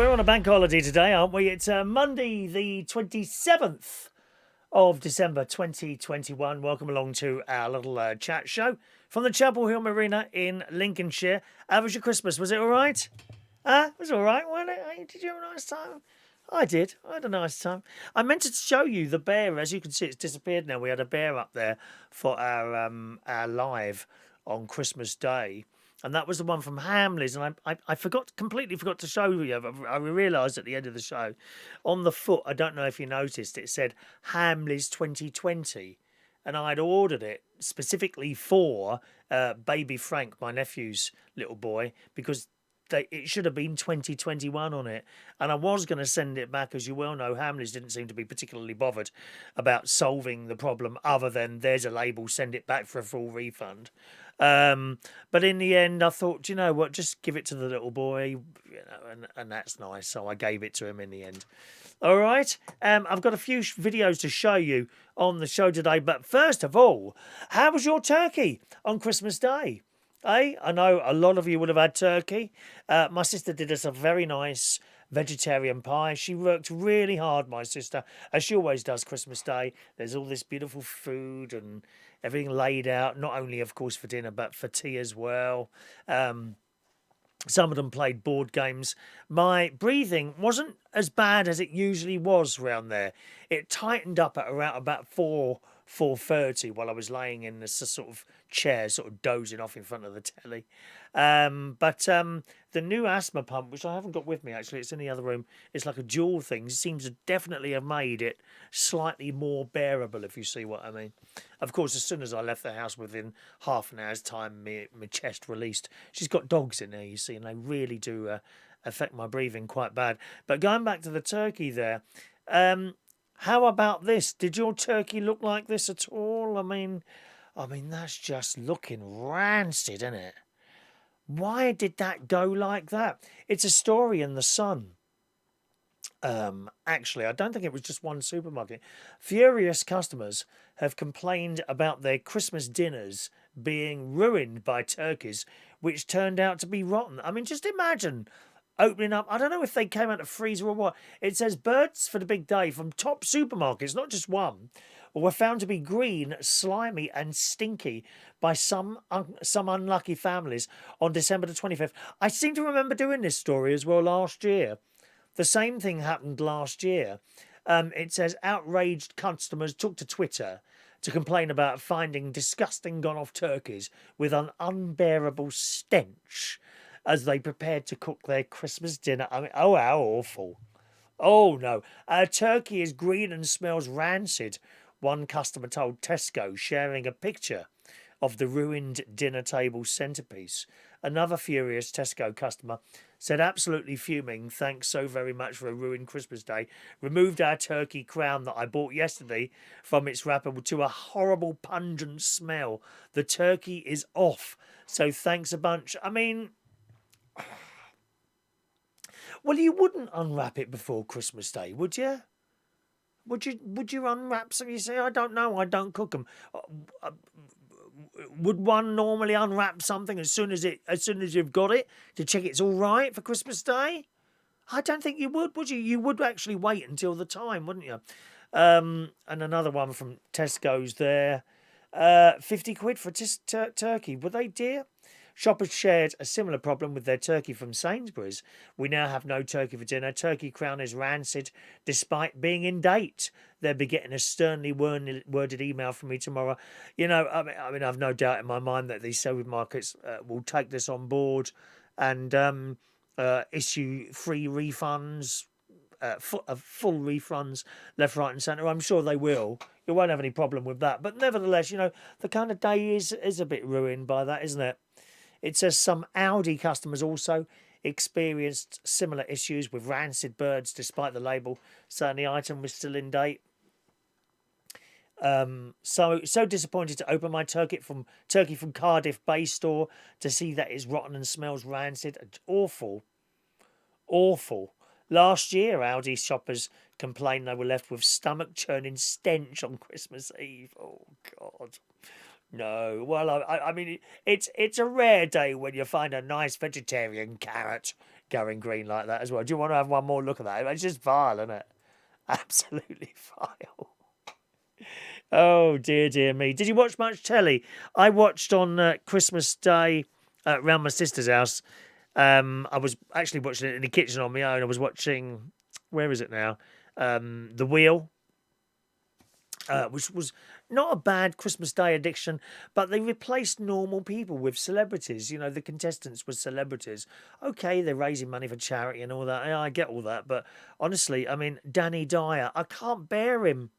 we're on a bank holiday today, aren't we? It's Monday, the 27th of December 2021. Welcome along to our little chat show from the Chapel Hill Marina in Lincolnshire. How was your Christmas? Was it all right? It was all right, wasn't it? Hey, did you have a nice time? I did. I had a nice time. I meant to show you the bear. As you can see, it's disappeared now. We had a bear up there for our live on Christmas Day. And that was the one from Hamleys. And I completely forgot to show you. I realised at the end of the show, on the foot, I don't know if you noticed, it said Hamleys 2020. And I'd ordered it specifically for baby Frank, my nephew's little boy, because it should have been 2021 on it. And I was going to send it back. As you well know, Hamleys didn't seem to be particularly bothered about solving the problem other than there's a label, send it back for a full refund. But in the end, I thought, you know what, just give it to the little boy, and that's nice. So I gave it to him in the end. All right. I've got a few videos to show you on the show today. But first of all, how was your turkey on Christmas Day? I know a lot of you would have had turkey. My sister did us a very nice vegetarian pie. She worked really hard, my sister, as she always does Christmas Day. There's all this beautiful food and everything laid out, not only, of course, for dinner, but for tea as well. Some of them played board games. My breathing wasn't as bad as it usually was round there. It tightened up at around about 4:30 while I was laying in this sort of chair, sort of dozing off in front of the telly. But the new asthma pump, which I haven't got with me actually, it's in the other room. It's like a dual thing. Seems to definitely have made it slightly more bearable, if you see what I mean. Of course, as soon as I left the house, within half an hour's time, my chest released. She's got dogs in there, you see, and they really do affect my breathing quite bad. But going back to the turkey there, how about this? Did your turkey look like this at all? I mean, that's just looking rancid, isn't it? Why did that go like that? It's a story in the Sun. Actually, I don't think it was just one supermarket. Furious customers have complained about their Christmas dinners being ruined by turkeys, which turned out to be rotten. I mean, just imagine opening up. I don't know if they came out of freezer or what. It says birds for the big day from top supermarkets, not just one, were found to be green, slimy, and stinky by some unlucky families on December the 25th. I seem to remember doing this story as well last year. The same thing happened last year. It says outraged customers took to Twitter to complain about finding disgusting gone-off turkeys with an unbearable stench as they prepared to cook their Christmas dinner. I mean, oh, how awful. Oh, no. Turkey is green and smells rancid, one customer told Tesco, sharing a picture of the ruined dinner table centrepiece. Another furious Tesco customer said, absolutely fuming, thanks so very much for a ruined Christmas day. Removed our turkey crown that I bought yesterday from its wrapper to a horrible pungent smell. The turkey is off, so thanks a bunch. I mean, well, you wouldn't unwrap it before Christmas Day, would you? Would you unwrap some? You say, I don't know, I don't cook them. Would one normally unwrap something as soon as you've got it to check it's all right for Christmas Day? I don't think you would you? You would actually wait until the time, wouldn't you? And another one from Tesco's there. 50 quid for turkey. Were they dear? Shoppers shared a similar problem with their turkey from Sainsbury's. We now have no turkey for dinner. Turkey crown is rancid despite being in date. They'll be getting a sternly worded email from me tomorrow. You know, I mean, I've no doubt in my mind that these supermarkets will take this on board and issue free refunds, full refunds, left, right, and centre. I'm sure they will. You won't have any problem with that. But nevertheless, you know, the kind of day is a bit ruined by that, isn't it? It says some Audi customers also experienced similar issues with rancid birds, despite the label saying the item was still in date. So disappointed to open my turkey from Cardiff Bay store to see that it's rotten and smells rancid. Awful. Last year, Audi shoppers complained they were left with stomach-churning stench on Christmas Eve. Oh, God. No, well, I mean, it's a rare day when you find a nice vegetarian carrot going green like that as well. Do you want to have one more look at that? It's just vile, isn't it? Absolutely vile. Oh dear, dear me. Did you watch much telly? I watched on Christmas Day around my sister's house. I was actually watching it in the kitchen on my own. I was watching, where is it now? The Wheel, which was not a bad Christmas Day addiction, but they replaced normal people with celebrities. You know, the contestants were celebrities. Okay, they're raising money for charity and all that. Yeah, I get all that, but honestly, I mean, d.i.y, I can't bear him.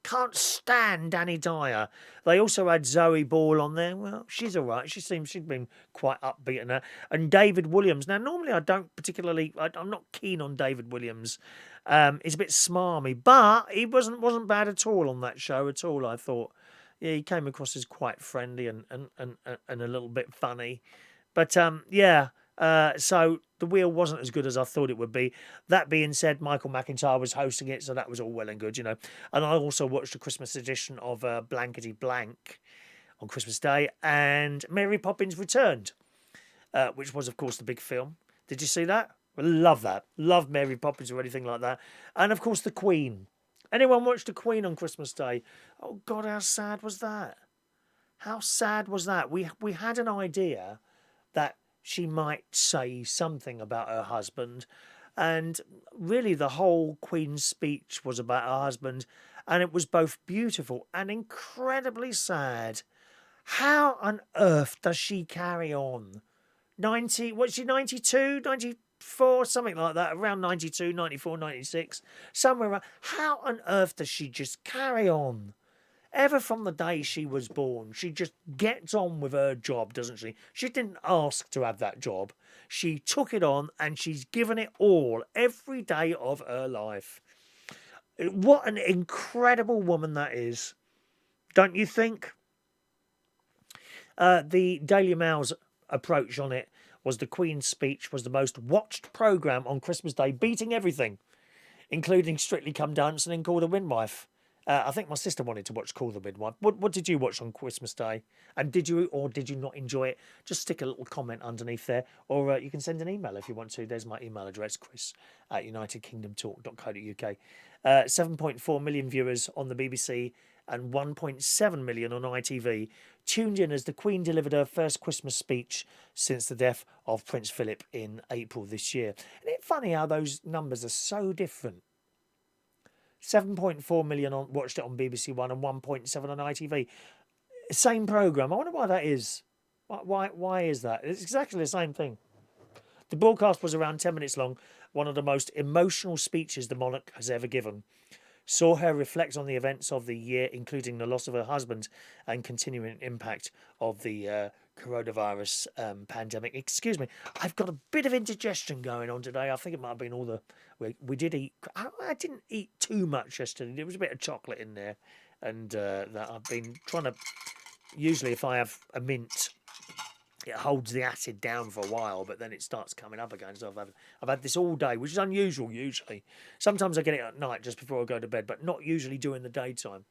Can't stand d.i.y. They also had Zoe Ball on there. Well, she's all right. She seems she'd been quite upbeat in her. And David Williams. Now, normally I don't particularly. I'm not keen on David Williams. He's a bit smarmy, but he wasn't bad at all on that show at all. I thought, yeah, he came across as quite friendly and a little bit funny. But yeah, so the Wheel wasn't as good as I thought it would be. That being said, Michael McIntyre was hosting it, so that was all well and good, you know. And I also watched the Christmas edition of Blankety Blank on Christmas Day, and Mary Poppins Returned, which was, of course, the big film. Did you see that? I love that. Love Mary Poppins or anything like that. And, of course, The Queen. Anyone watched The Queen on Christmas Day? Oh, God, how sad was that? How sad was that? We had an idea that she might say something about her husband. And really, the whole Queen's speech was about her husband. And it was both beautiful and incredibly sad. How on earth does she carry on? 90, what's she, 92, 94, something like that, around 92, 94, 96, somewhere around. How on earth does she just carry on? Ever from the day she was born, she just gets on with her job, doesn't she? She didn't ask to have that job. She took it on and she's given it all every day of her life. What an incredible woman that is, don't you think? The Daily Mail's approach on it was the Queen's speech was the most watched programme on Christmas Day, beating everything, including Strictly Come Dancing and Call the Midwife. I think my sister wanted to watch Call the Midwife. What did you watch on Christmas Day? And did you or did you not enjoy it? Just stick a little comment underneath there. Or you can send an email if you want to. There's my email address, chris@unitedkingdomtalk.co.uk. 7.4 million viewers on the BBC and 1.7 million on ITV tuned in as the Queen delivered her first Christmas speech since the death of Prince Philip in April this year. Isn't it funny how those numbers are so different? 7.4 million watched it on BBC One and 1.7 on ITV. Same programme. I wonder why that is. Why is that? It's exactly the same thing. The broadcast was around 10 minutes long, one of the most emotional speeches the monarch has ever given. Saw her reflect on the events of the year, including the loss of her husband and continuing impact of the coronavirus pandemic. Excuse me, I've got a bit of indigestion going on today. I think it might have been all the... We did eat... I didn't eat too much yesterday. There was a bit of chocolate in there. And that I've been trying to... Usually if I have a mint, it holds the acid down for a while, but then it starts coming up again. So I've had this all day, which is unusual usually. Sometimes I get it at night just before I go to bed, but not usually during the daytime.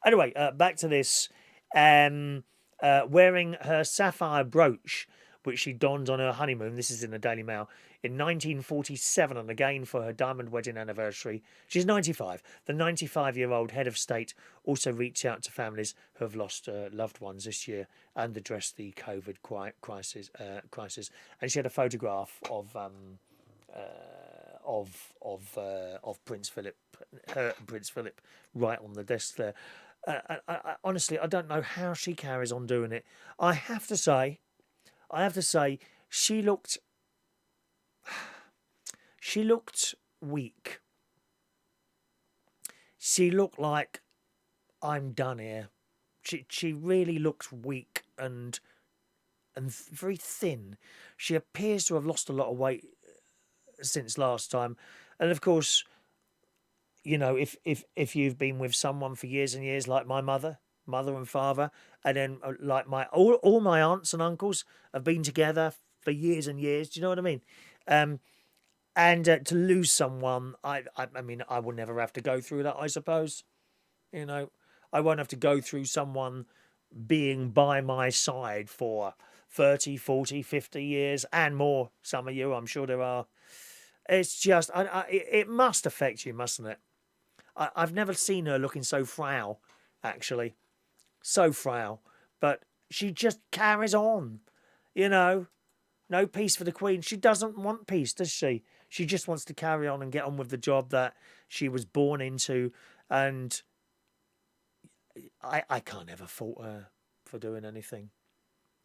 Anyway, back to this. Wearing her sapphire brooch, which she donned on her honeymoon, this is in the Daily Mail, in 1947, and again for her diamond wedding anniversary. She's 95. The 95-year-old head of state also reached out to families who have lost loved ones this year and addressed the COVID crisis. And she had a photograph of Prince Philip, Prince Philip, right on the desk there. Honestly, I don't know how she carries on doing it. I have to say, she looked weak. She looked like, I'm done here. She really looked weak and very thin. She appears to have lost a lot of weight since last time, and of course, you know, if you've been with someone for years and years, like my mother and father, and then like all my aunts and uncles have been together for years and years. Do you know what I mean? And to lose someone, I mean, I will never have to go through that. I suppose, you know, I won't have to go through someone being by my side for 30, 40, 50 years and more. Some of you, I'm sure there are. It's just, it must affect you, mustn't it? I've never seen her looking so frail, actually. So frail. But she just carries on, you know. No peace for the Queen. She doesn't want peace, does she? She just wants to carry on and get on with the job that she was born into. And I can't ever fault her for doing anything.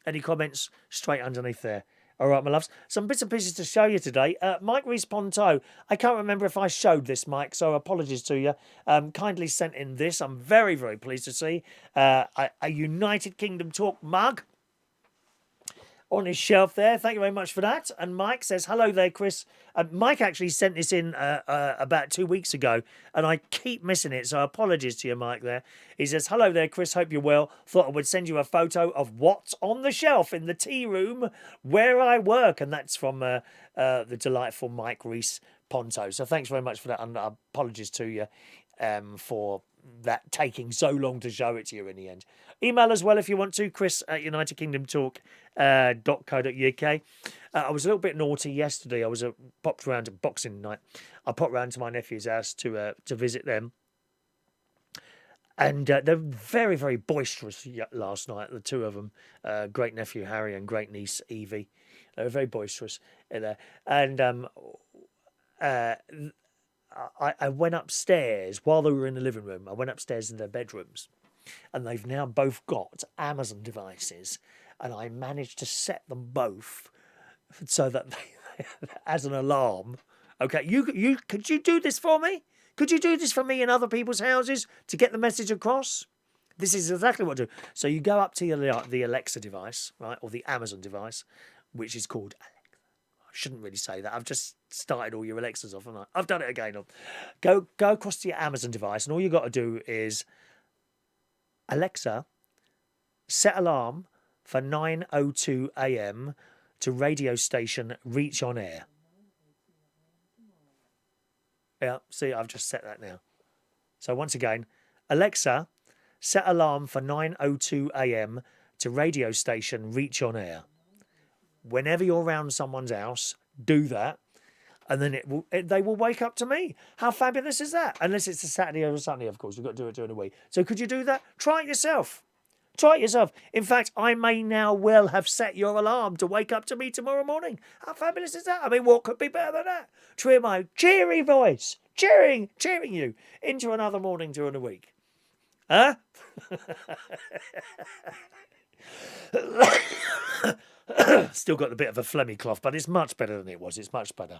Any comments straight underneath there? All right, my loves. Some bits and pieces to show you today. Mike Reese-Ponto. I can't remember if I showed this, Mike, so apologies to you. Kindly sent in this. I'm very, very pleased to see a United Kingdom Talk mug on his shelf there. Thank you very much for that. And Mike says, hello there, Chris. Mike actually sent this in about 2 weeks ago, and I keep missing it, so apologies to you, Mike, there. He says, hello there, Chris. Hope you're well. Thought I would send you a photo of what's on the shelf in the tea room where I work. And that's from the delightful Mike Reese-Ponto. So thanks very much for that, and apologies to you for that taking so long to show it to you in the end. Email as well if you want to, Chris at unitedkingdomtalk.co.uk. I was a little bit naughty yesterday. I was popped around to Boxing Night. I popped round to my nephew's house to visit them. And they're very, very boisterous last night, the two of them, great nephew Harry and great niece Evie. They were very boisterous in there. And I went upstairs while they were in the living room. I went upstairs in their bedrooms, and they've now both got Amazon devices, and I managed to set them both so that they, as an alarm. Okay, could you do this for me? Could you do this for me in other people's houses to get the message across? This is exactly what I do. So you go up to the Alexa device, right, or the Amazon device, which is called Alexa. I shouldn't really say that. I've just started all your Alexas off, haven't I? I've done it again. Go across to your Amazon device, and all you got to do is, Alexa, set alarm for 9:02 a.m. to radio station Reach on Air. Yeah, see, I've just set that now. So once again, Alexa, set alarm for 9:02 a.m. to radio station Reach on Air. Whenever you're around someone's house, do that, and then they will wake up to me. How fabulous is that? Unless it's a Saturday or a Sunday, of course. We've got to do it during the week. So could you do that? Try it yourself. Try it yourself. In fact, I may now well have set your alarm to wake up to me tomorrow morning. How fabulous is that? I mean, what could be better than that? To hear my cheery voice, cheering you into another morning during the week. Huh? Still got a bit of a phlegmy cough, but it's much better than it was. It's much better.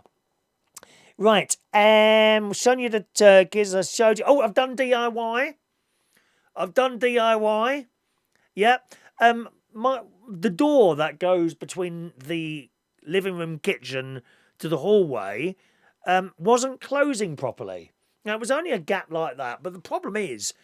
Right. Sonia that gives us showed you. Oh, I've done DIY. Yep. The door that goes between the living room kitchen to the hallway wasn't closing properly. Now, it was only a gap like that, but the problem is,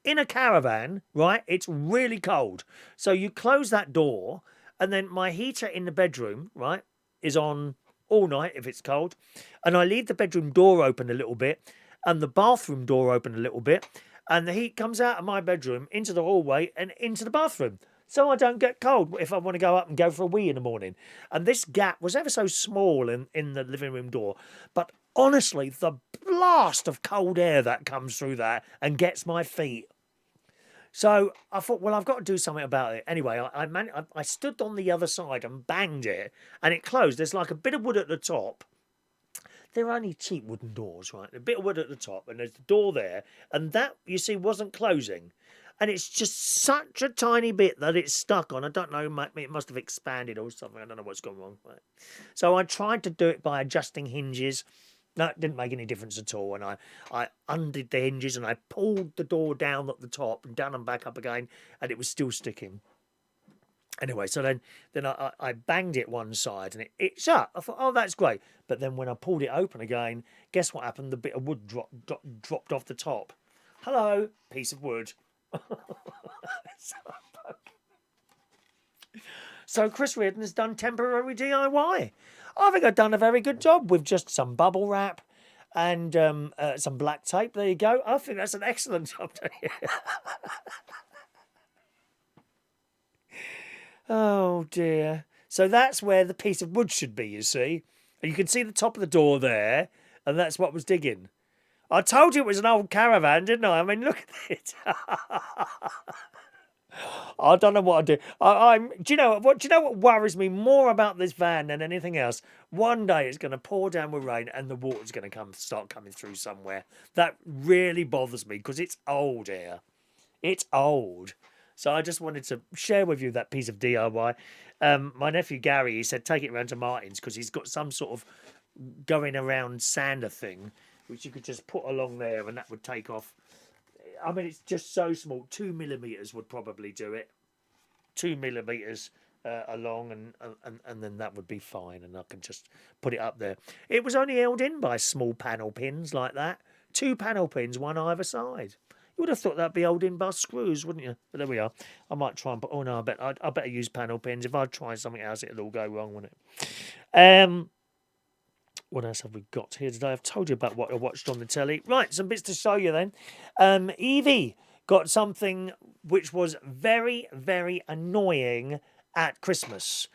in a caravan, right, it's really cold. So you close that door, and then my heater in the bedroom, right, is on all night if it's cold. And I leave the bedroom door open a little bit, and the bathroom door open a little bit, and the heat comes out of my bedroom into the hallway and into the bathroom. So I don't get cold if I want to go up and go for a wee in the morning. And this gap was ever so small in the living room door. But honestly, the blast of cold air that comes through that and gets my feet. So I thought, well, I've got to do something about it. Anyway, I stood on the other side and banged it, and it closed. There's like a bit of wood at the top. They're only cheap wooden doors, right? A bit of wood at the top, and there's the door there, and that, you see, wasn't closing. And it's just such a tiny bit that it's stuck on. I don't know, it must have expanded or something. I don't know what's gone wrong. So I tried to do it by adjusting hinges. No, it didn't make any difference at all. And I undid the hinges and I pulled the door down at the top and down and back up again, and it was still sticking. Anyway, so then I banged it one side and it shut. I thought, oh, that's great. But then when I pulled it open again, guess what happened? The bit of wood dropped off the top. Hello, piece of wood. So Chris Reardon has done temporary DIY. I think I've done a very good job with just some bubble wrap and some black tape. There you go. I think that's an excellent job. Oh dear. So that's where the piece of wood should be, you see. And you can see the top of the door there, and that's what was digging. I told you it was an old caravan, didn't I? I mean, look at it. I don't know what I do. I'm. Do you know what? Do you know what worries me more about this van than anything else? One day it's going to pour down with rain, and the water's going to start coming through somewhere. That really bothers me because it's old here. It's old. So I just wanted to share with you that piece of DIY. My nephew Gary, he said take it round to Martin's because he's got some sort of going around sander thing, which you could just put along there, and that would take off. I mean, it's just so small. 2 millimeters would probably do it. 2 millimeters along, and then that would be fine, and I can just put it up there. It was only held in by small panel pins like that. 2 panel pins, one either side. You would have thought that'd be held in by screws, wouldn't you? But there we are. I might try and put. Oh no, I better use panel pins. If I try something else, it'll all go wrong, wouldn't it? What else have we got here today? I've told you about what I watched on the telly. Right, some bits to show you then. Evie got something which was very, very annoying at Christmas.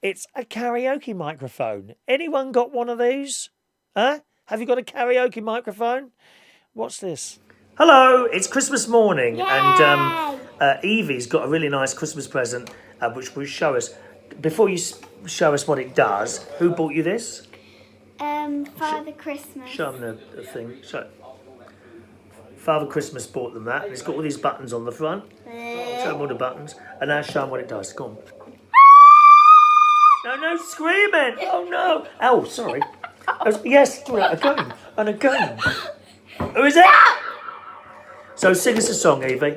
It's a karaoke microphone. Anyone got one of these? Huh? Have you got a karaoke microphone? What's this? Hello, it's Christmas morning. Yay! And Evie's got a really nice Christmas present which will show us. Before you show us what it does, who bought you this? Father Christmas. Show them the thing. Father Christmas bought them that. And it's got all these buttons on the front. Show them all the buttons. And now show them what it does. Go on. No screaming. Oh, no. Oh, sorry. Yes, again. And again. Who is it? So sing us a song, Evie.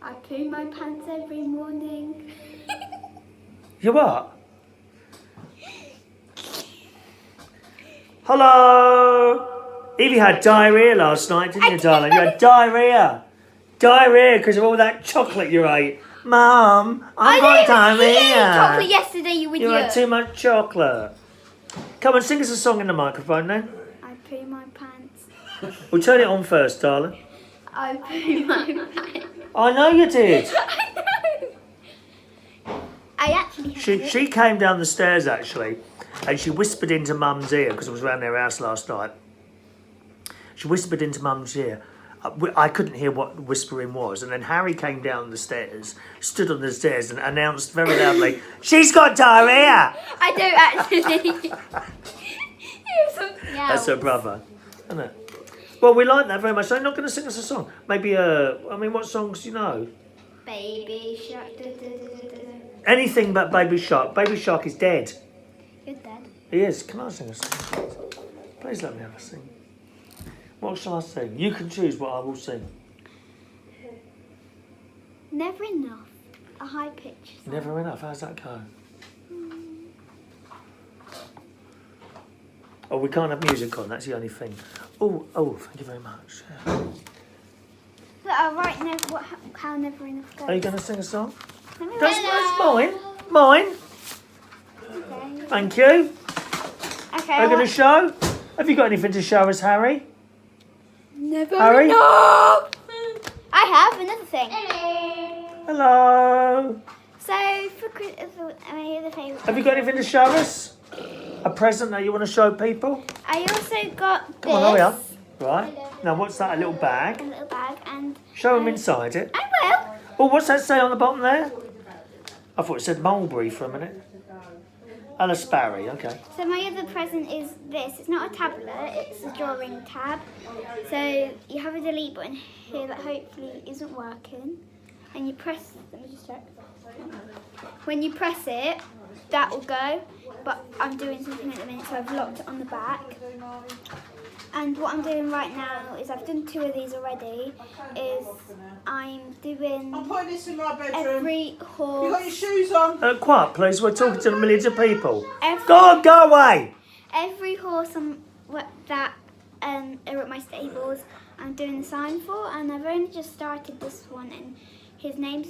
I poo my pants every morning. You what? Hello! Evie had diarrhea last night, didn't you, darling? You had diarrhea. Diarrhea because of all that chocolate you ate. Mum, I got diarrhea. You ate chocolate yesterday, you idiot. You had too much chocolate. Come on, sing us a song in the microphone then. I poo my pants. We'll turn it on first, darling. I poo my pants. I know you did. I know. I actually had it. She came down the stairs, actually, and she whispered into Mum's ear, because I was around their house last night. She whispered into Mum's ear. I couldn't hear what whispering was, and then Harry came down the stairs, stood on the stairs, and announced very loudly, "She's got diarrhea!" I don't actually. That's her brother, isn't it? Well, we like that very much. So you're not going to sing us a song? Maybe, what songs do you know? Baby Shark. Anything but Baby Shark. Baby Shark is dead. You're dead. He is. Can I sing a song? Please let me have a sing. What shall I sing? You can choose what I will sing. Never enough. A high pitch song. Never enough. How's that go? Oh, we can't have music on. That's the only thing. Oh, thank you very much. Yeah. But I'll write how never enough goes. Are you going to sing a song? That's mine. Mine. Okay. Thank you. Okay. Are you going to show? Have you got anything to show us, Harry? Never Harry? enough. I have another thing. Hello. So for Christmas, the favourite. Have you got anything to show us? A present that you want to show people? I also got Come on, hurry up. Right. Now, what's that? A little bag? A little bag and. Show them inside it. I will. Oh, what's that say on the bottom there? I thought it said mulberry for a minute. And a sparrow, okay. So my other present is this. It's not a tablet, it's a drawing tab. So you have a delete button here that hopefully isn't working. And you press, let me just check. When you press it, that will go. But I'm doing something at the minute, so I've locked it on the back. And what I'm doing right now is I've done 2 of these already. I'm putting this in my bedroom. every horse. You got your shoes on? Quiet, please. We're talking to millions of people. Every, Go on, go away. Every horse that are at my stables, I'm doing the sign for, and I've only just started this one, and his name's.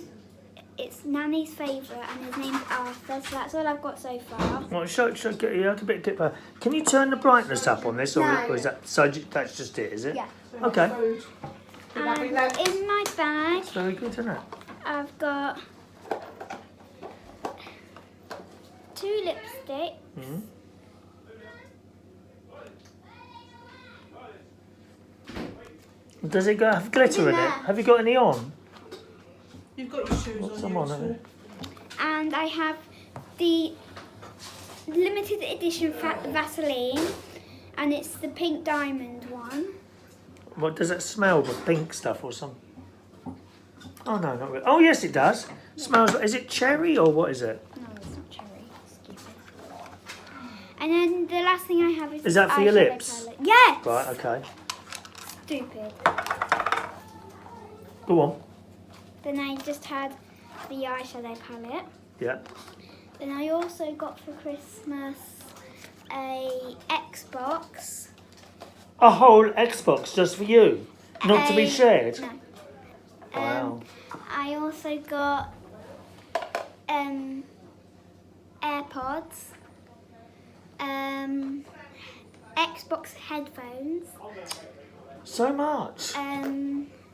It's Nanny's favourite, and his name's Arthur, so that's all I've got so far. Well, get you a bit deeper. Can you turn the brightness up on this, or is that so? That's just it, is it? Yeah. Okay. And in my bag, It's very good, isn't it? I've got 2 lipsticks. Mm. Does it have glitter in it? Have you got any on? You've got your shoes What's on. some on, have you? And I have the limited edition Vaseline, and it's the pink diamond one. What does it smell? The pink stuff or something? Oh no, not really. Oh yes, it does. Smells. Is it cherry or what is it? No, it's not cherry. Stupid. And then the last thing I have is. Is that for your eyeshadow lips? palette. Yes. Right. Okay. Stupid. Go on. Then I just had the eyeshadow palette. Yeah. Then I also got for Christmas a Xbox. A whole Xbox just for you, not to be shared. No. Wow. I also got AirPods, Xbox headphones, So much.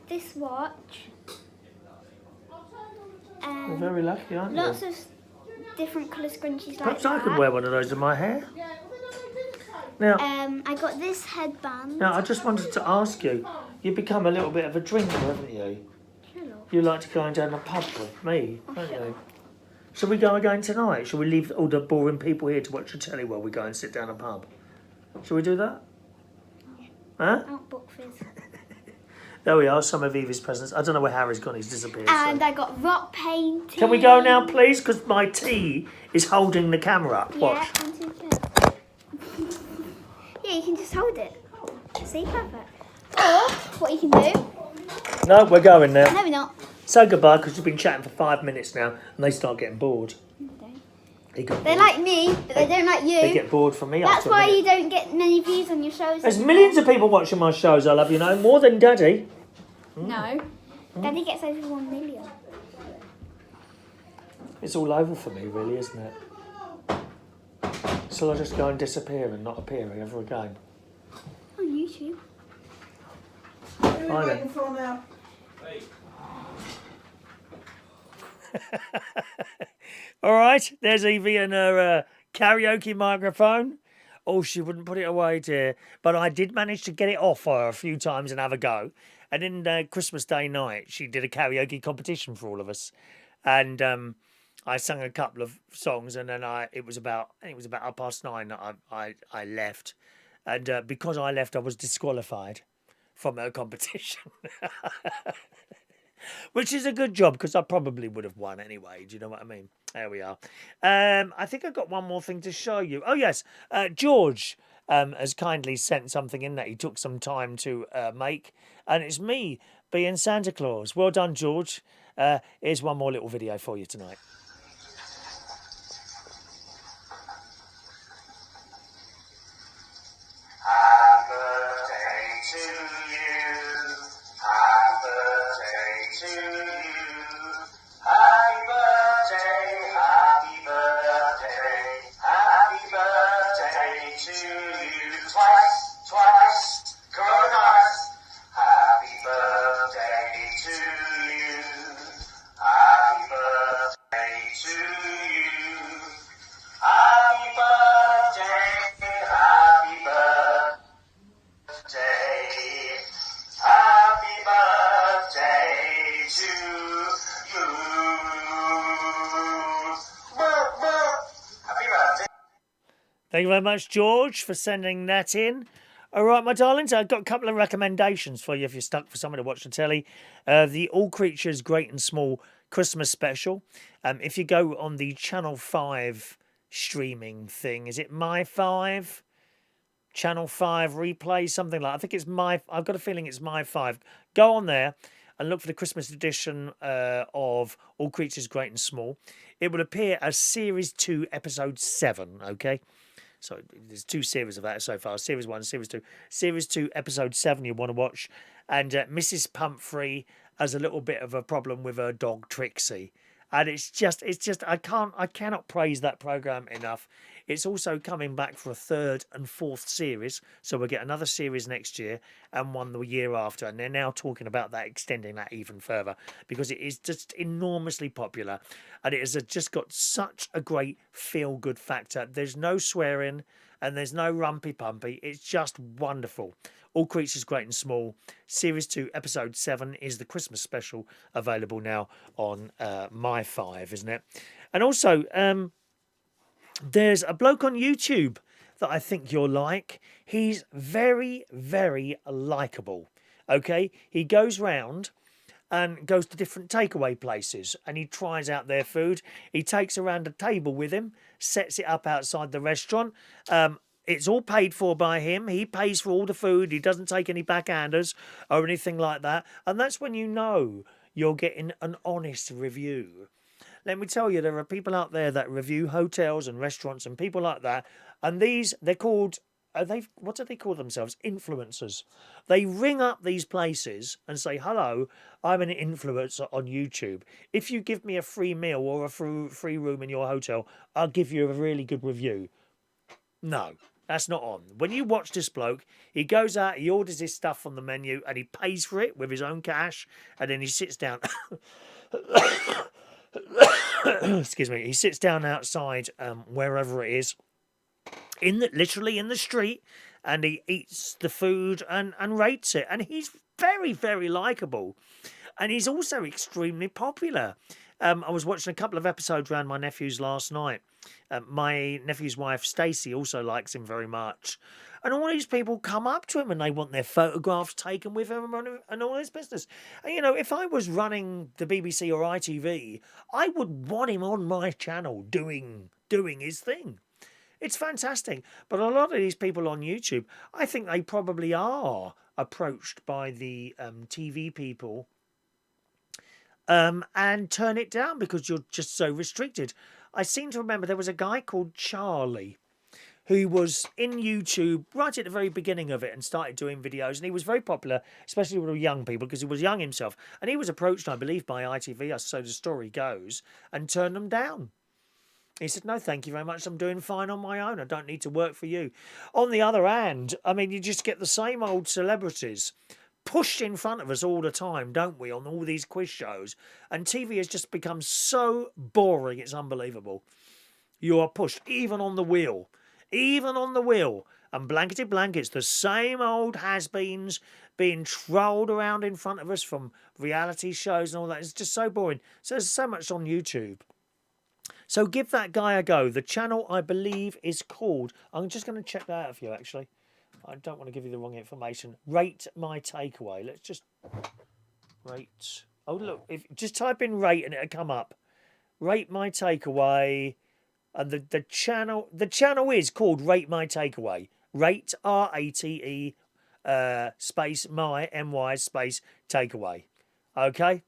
this watch, You're very lucky, aren't you? lots of different colour scrunchies like Perhaps that. I could wear one of those in my hair. Now, I got this headband. I just wanted to ask you. You've become a little bit of a drinker, haven't you? Hello. You like to go down the pub with me, don't you? Shall we go again tonight? Shall we leave all the boring people here to watch the telly while we go and sit down a pub? Shall we do that? Huh? Out book fizz. There we are, some of Evie's presents. I don't know where Harry's gone, he's disappeared. And So. I got rock painting. Can we go now, please? Because my tea is holding the camera up. Watch. Yeah, and two yeah, you can just hold it. See, perfect. Or what you can do? No, we're going now. No, we're not. Say goodbye because we've been chatting for 5 minutes now and they start getting bored. They get They bored. like me, but they don't like you. They get bored from me. That's after a why minute. you don't get many views on your shows. There's millions of people watching my shows, I love you know, more than Daddy. No. Daddy gets over 1 million. It's all over for me, really, isn't it? So I just go and disappear and not appear ever again. On YouTube. Who are we Bye then. waiting for now? All right, there's Evie and her karaoke microphone. Oh, she wouldn't put it away, dear. But I did manage to get it off her a few times and have a go. And then Christmas Day night, she did a karaoke competition for all of us. And I sang a couple of songs, and then it was about 9:30 that I left. And because I left, I was disqualified from her competition. Which is a good job, because I probably would have won anyway. Do you know what I mean? There we are. I think I've got one more thing to show you. Oh, yes. George has kindly sent something in that he took some time to make. And it's me being Santa Claus. Well done, George. Here's one more little video for you tonight. Happy birthday to you. Happy birthday to you. Happy birthday, happy birthday, happy birthday to you. Twice, twice, coronavirus. Happy birthday to you. Happy birthday to you. Happy birthday, happy birthday. Happy birthday to you. Happy birthday. Thank you very much, George, for sending that in. All right, my darlings, I've got a couple of recommendations for you if you're stuck for someone to watch the telly. The All Creatures Great and Small Christmas special. If you go on the Channel 5 streaming thing, is it My 5? Channel 5 replay, something like that. I think it's I've got a feeling it's My 5. Go on there and look for the Christmas edition of All Creatures Great and Small. It will appear as Series 2, Episode 7, okay? So there's 2 series of that so far. Series 1, Series 2. Series 2, Episode 7 you want to watch. And Mrs. Pumphrey has a little bit of a problem with her dog Trixie. And it's just I cannot praise that programme enough. It's also coming back for a third and fourth series. So we'll get another series next year and one the year after. And they're now talking about that, extending that even further, because it is just enormously popular. And it has just got such a great feel-good factor. There's no swearing and there's no rumpy-pumpy. It's just wonderful. All Creatures Great and Small. Series 2, Episode 7 is the Christmas special, available now on My 5, isn't it? And also, there's a bloke on YouTube that I think you'll like. He's very, very likeable. Okay? He goes round and goes to different takeaway places and he tries out their food. He takes around a table with him, sets it up outside the restaurant. It's all paid for by him. He pays for all the food. He doesn't take any backhanders or anything like that. And that's when you know you're getting an honest review. Let me tell you, there are people out there that review hotels and restaurants and people like that. And they're called, what do they call themselves? Influencers. They ring up these places and say, hello, I'm an influencer on YouTube. If you give me a free meal or a free room in your hotel, I'll give you a really good review. No, that's not on. When you watch this bloke, he goes out, he orders his stuff on the menu and he pays for it with his own cash. And then he sits down. Excuse me. He sits down outside wherever it is, literally in the street, and he eats the food and rates it. And he's very, very likeable, and he's also extremely popular. I was watching a couple of episodes around my nephew's last night. My nephew's wife Stacey also likes him very much. And all these people come up to him and they want their photographs taken with him and all this business. And, you know, if I was running the BBC or ITV, I would want him on my channel doing his thing. It's fantastic. But a lot of these people on YouTube, I think they probably are approached by the TV people and turn it down because you're just so restricted. I seem to remember there was a guy called Charlie who was in YouTube right at the very beginning of it and started doing videos. And he was very popular, especially with young people, because he was young himself. And he was approached, I believe, by ITV, so the story goes, and turned them down. He said, no, thank you very much. I'm doing fine on my own. I don't need to work for you. On the other hand, I mean, you just get the same old celebrities pushed in front of us all the time, don't we, on all these quiz shows? And TV has just become so boring, it's unbelievable. You are pushed, even on the wheel. Even on the wheel. And blankety blankets, the same old has-beens being trolled around in front of us from reality shows and all that. It's just so boring. So there's so much on YouTube. So give that guy a go. The channel, I believe, is called... I'm just going to check that out for you, actually. I don't want to give you the wrong information. Rate My Takeaway. Let's just... Rate... Oh, look. Just type in rate and it'll come up. Rate My Takeaway... And the channel is called Rate My Takeaway. Rate RATE space my MY space takeaway. Okay?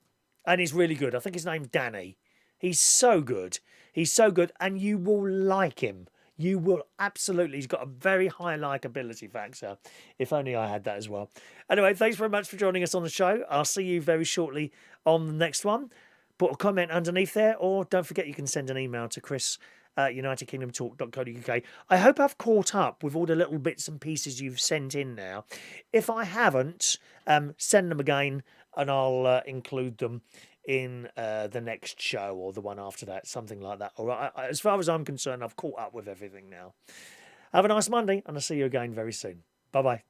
And he's really good. I think his name's Danny. He's so good. He's so good and you will like him. You will absolutely. He's got a very high likability factor. If only I had that as well. Anyway, thanks very much for joining us on the show. I'll see you very shortly on the next one. Put a comment underneath there, or don't forget you can send an email to Chris at unitedkingdomtalk.co.uk. I hope I've caught up with all the little bits and pieces you've sent in now. If I haven't, send them again and I'll include them in the next show or the one after that, something like that. All right, as far as I'm concerned, I've caught up with everything now. Have a nice Monday and I'll see you again very soon. Bye-bye.